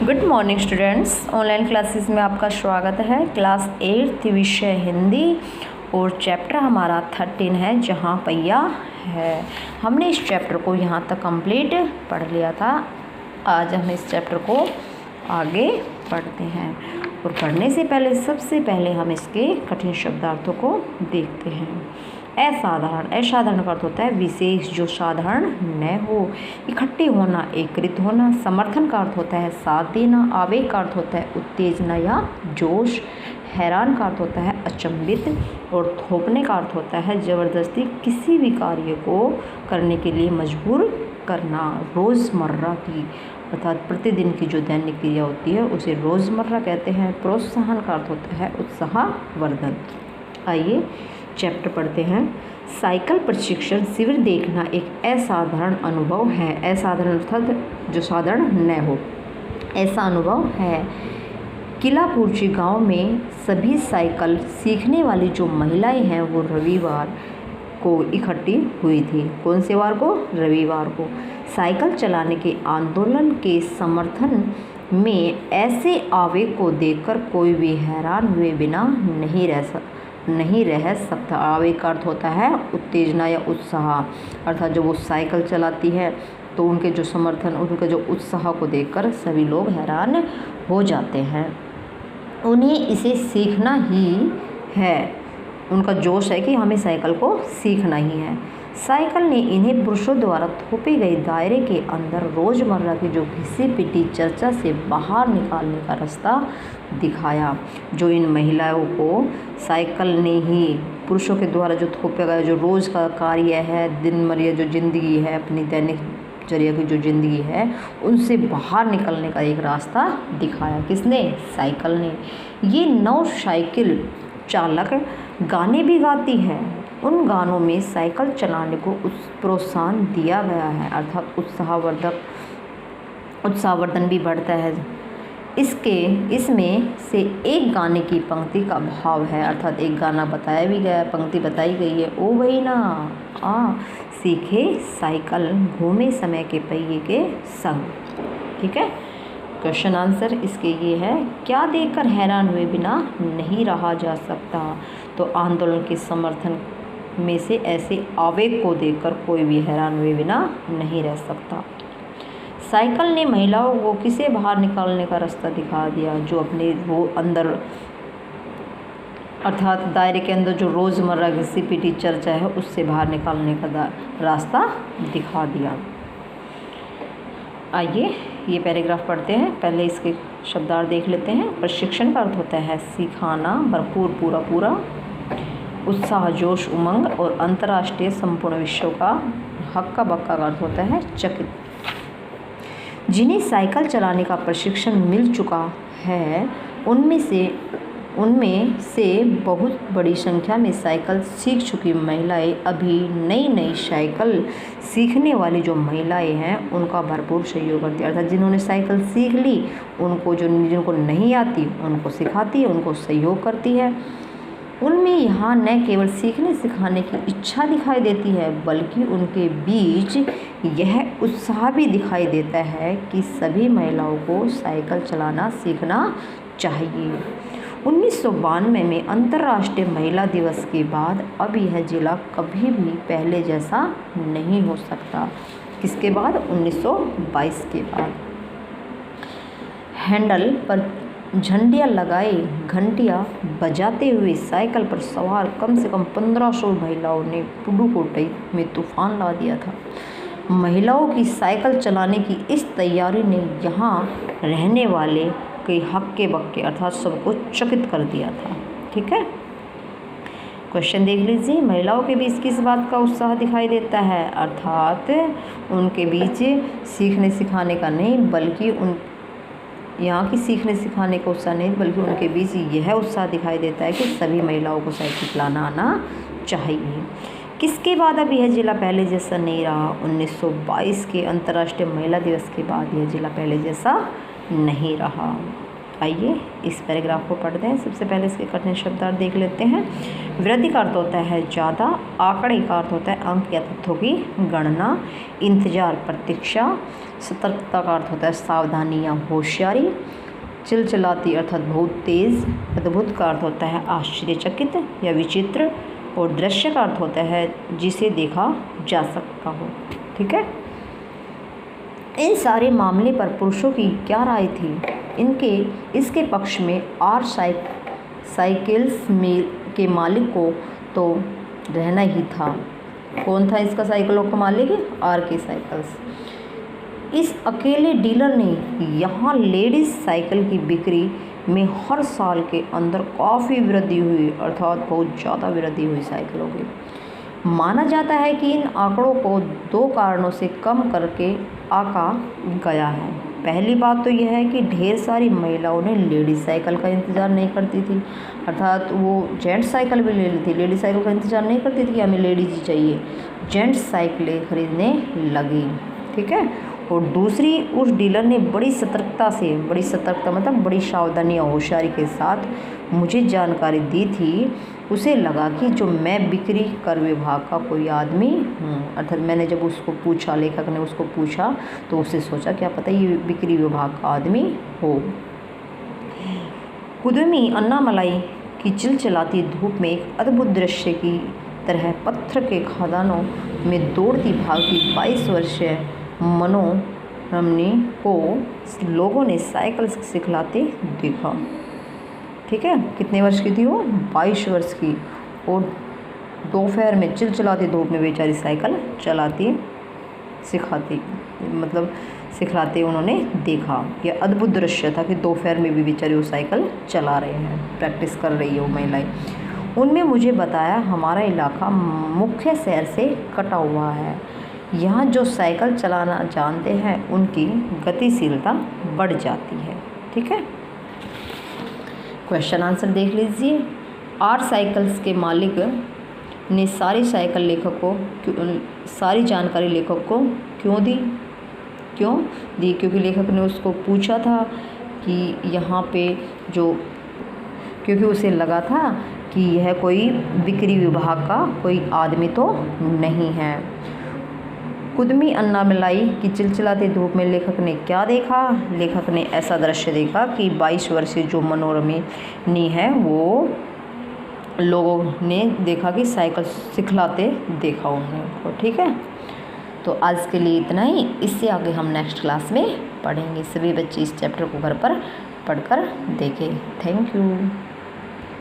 Good morning students, online classes में आपका स्वागत है। क्लास 8 विषय हिंदी और चैप्टर हमारा 13 है जहाँ पहिया है। हमने इस चैप्टर को यहाँ तक कंप्लीट पढ़ लिया था। आज हम इस चैप्टर को आगे पढ़ते हैं और पढ़ने से पहले सबसे पहले हम इसके कठिन शब्दार्थों को देखते हैं। असाधारण, असाधारण का अर्थ होता है विशेष जो साधारण न हो। इकट्ठे होना, एकत्रित होना। समर्थन का अर्थ होता है साथ देना। आवेग का अर्थ होता है उत्तेजना या जोश। हैरान का अर्थ होता है अचंभित और थोपने का अर्थ होता है ज़बरदस्ती किसी भी कार्य को करने के लिए मजबूर करना। रोज़मर्रा की अर्थात प्रतिदिन की जो दैनिक क्रिया होती है उसे रोज़मर्रा कहते हैं। प्रोत्साहन का अर्थ होता है उत्साहवर्धन। आइए चैप्टर पढ़ते हैं। साइकिल प्रशिक्षण शिविर देखना एक असाधारण अनुभव है। असाधारण अर्थात जो साधारण न हो, ऐसा अनुभव है। किलापुरची गांव में सभी साइकिल सीखने वाली जो महिलाएं हैं वो रविवार को इकट्ठी हुई थी। कौन से वार को? रविवार को। साइकिल चलाने के आंदोलन के समर्थन में ऐसे आवेग को देखकर कोई भी हैरान हुए बिना नहीं रह सकता। आवेग का अर्थ होता है उत्तेजना या उत्साह, अर्थात जब वो साइकिल चलाती है तो उनके जो समर्थन, उनके जो उत्साह को देखकर सभी लोग हैरान हो जाते हैं। उन्हें इसे सीखना ही है। उनका जोश है कि हमें साइकिल को सीखना ही है। साइकिल ने इन्हें पुरुषों द्वारा थोपे गए दायरे के अंदर रोज़मर्रा की जो घिसी पिटी चर्चा से बाहर निकालने का रास्ता दिखाया। जो इन महिलाओं को साइकिल ने ही पुरुषों के द्वारा जो थोपे गया जो रोज़ का कार्य है, दिनमर्या जो ज़िंदगी है, अपनी दैनिक चर्या की जो ज़िंदगी है, उनसे बाहर निकलने का एक रास्ता दिखाया। किसने? साइकिल ने। ये नौ साइकिल चालक गाने भी गाती है। उन गानों में साइकिल चलाने को प्रोत्साहन दिया गया है, अर्थात उत्साहवर्धन भी बढ़ता है। इसमें से एक गाने की पंक्ति का भाव है, अर्थात एक गाना बताया भी गया है, पंक्ति बताई गई है। ओ वही ना सीखे साइकिल घूमे समय के पहिए के संग। ठीक है। क्वेश्चन आंसर इसके ये है, क्या देखकर हैरान हुए बिना नहीं रहा जा सकता? तो आंदोलन के समर्थन में से ऐसे आवेग को देखकर कोई भी हैरान हुए बिना नहीं रह सकता। साइकिल ने महिलाओं को किसे बाहर निकालने का रास्ता दिखा दिया? जो अपने वो अंदर अर्थात दायरे के अंदर जो रोज़मर्रा घिसी पिटी चर्चा है उससे बाहर निकालने का रास्ता दिखा दिया। आइए ये पैराग्राफ पढ़ते हैं। पहले इसके शब्दार्थ देख लेते हैं। प्रशिक्षण का अर्थ होता है सिखाना, भरपूर, पूरा। उत्साह, जोश, उमंग और अंतर्राष्ट्रीय संपूर्ण विश्व का हक्का बक्का का अर्थ होता है चकित। जिन्हें साइकिल चलाने का प्रशिक्षण मिल चुका है उनमें से बहुत बड़ी संख्या में साइकिल सीख चुकी महिलाएं अभी नई साइकिल सीखने वाली जो महिलाएं हैं उनका भरपूर सहयोग करती है। अर्थात जिन्होंने साइकिल सीख ली उनको जिनको नहीं आती उनको सिखाती है, उनको सहयोग करती है। उनमें यहाँ न केवल सीखने सिखाने की इच्छा दिखाई देती है बल्कि उनके बीच यह उत्साह भी दिखाई देता है कि सभी महिलाओं को साइकिल चलाना सीखना चाहिए। 1992 में अंतर्राष्ट्रीय महिला दिवस के बाद अब यह जिला कभी भी पहले जैसा नहीं हो सकता। किसके बाद? 1922 के बाद। हैंडल पर झंडियाँ लगाए, घंटियाँ बजाते हुए साइकिल पर सवार कम से कम 1500 महिलाओं ने पुडुकोट्टई में तूफान ला दिया था। महिलाओं की साइकिल चलाने की इस तैयारी ने यहाँ रहने वाले के हक्के बक्के अर्थात सबको चकित कर दिया था। ठीक है। क्वेश्चन देख लीजिए। महिलाओं के बीच किस बात का उत्साह दिखाई देता है? अर्थात उनके बीच सीखने सिखाने का नहीं बल्कि यहाँ की सीखने सिखाने का उत्साह नहीं बल्कि उनके बीच यह उत्साह दिखाई देता है कि सभी महिलाओं को साइकिल चलाना आना चाहिए। किसके बाद अब यह जिला पहले जैसा नहीं रहा? 1922 के अंतर्राष्ट्रीय महिला दिवस के बाद यह जिला पहले जैसा नहीं रहा। आइए इस पैराग्राफ को पढ़ते हैं। सबसे पहले इसके कठिन शब्दार्थ देख लेते हैं। वृद्धि का अर्थ होता है ज़्यादा, आंकड़े का अर्थ होता है अंक या तथ्यों की गणना, इंतजार प्रतीक्षा, सतर्कता का अर्थ होता है सावधानी या होशियारी, चिलचिलाती अर्थात बहुत तेज़, अद्भुत का अर्थ होता है आश्चर्यचकित या विचित्र, और दृश्य का अर्थ होता है जिसे देखा जा सकता हो। ठीक है, इन सारे मामले पर पुरुषों की क्या राय थी? इसके पक्ष में आर साइकिल्स के मालिक को तो रहना ही था। कौन था इसका साइकिलों का मालिक? आर के साइकिल्स। इस अकेले डीलर ने यहाँ लेडीज़ साइकिल की बिक्री में हर साल के अंदर काफ़ी वृद्धि हुई, अर्थात बहुत ज़्यादा वृद्धि हुई साइकिलों की। माना जाता है कि इन आंकड़ों को 2 कारणों से कम करके आंका गया है। पहली बात तो यह है कि ढेर सारी महिलाओं ने लेडीज़ साइकिल का इंतज़ार नहीं करती थी, अर्थात वो जेंट्स साइकिल भी ले ली थी, लेडीज़ साइकिल का इंतज़ार नहीं करती थी कि हमें लेडीज़ ही चाहिए, जेंट्स साइकिलें खरीदने लगी। ठीक है, और दूसरी, उस डीलर ने बड़ी सतर्कता मतलब बड़ी सावधानी और होशियारी के साथ मुझे जानकारी दी थी। उसे लगा कि जो मैं बिक्री कर विभाग का कोई आदमी हूँ, अर्थात मैंने जब उसको पूछा, लेखक ने उसको पूछा, तो उसे सोचा क्या पता ये बिक्री विभाग का आदमी हो। कुदमी अन्नामलाई की चिलचिलाती धूप में एक अद्भुत दृश्य की तरह पत्थर के खदानों में दौड़ती भागती 22 वर्षीय मनोरमनी को लोगों ने साइकिल सिखलाते देखा। ठीक है, कितने वर्ष की थी वो? 22 वर्ष की, और दोपहर में चिलचिलाती धूप में बेचारी साइकिल सिखलाते उन्होंने देखा। यह अद्भुत दृश्य था कि दोपहर में भी बेचारी वो साइकिल चला रहे हैं, प्रैक्टिस कर रही है वो महिलाएं। उनमें मुझे बताया हमारा इलाका मुख्य शहर से कटा हुआ है, यहाँ जो साइकिल चलाना जानते हैं उनकी गतिशीलता बढ़ जाती है। ठीक है, क्वेश्चन आंसर देख लीजिए। आर साइकिल्स के मालिक ने सारी जानकारी लेखक को क्यों दी? क्योंकि लेखक ने उसको पूछा था कि यहाँ पे क्योंकि उसे लगा था कि यह कोई बिक्री विभाग का कोई आदमी तो नहीं है। कुदमी अन्नामलाई की चिलचिलाती धूप में लेखक ने क्या देखा? लेखक ने ऐसा दृश्य देखा कि 22 वर्षीय जो मनोरमनी है वो लोगों ने देखा कि साइकिल सिखलाते देखा उन्होंने। ठीक है, तो आज के लिए इतना ही। इससे आगे हम नेक्स्ट क्लास में पढ़ेंगे। सभी बच्चे इस चैप्टर को घर पर पढ़कर देखें। Thank you.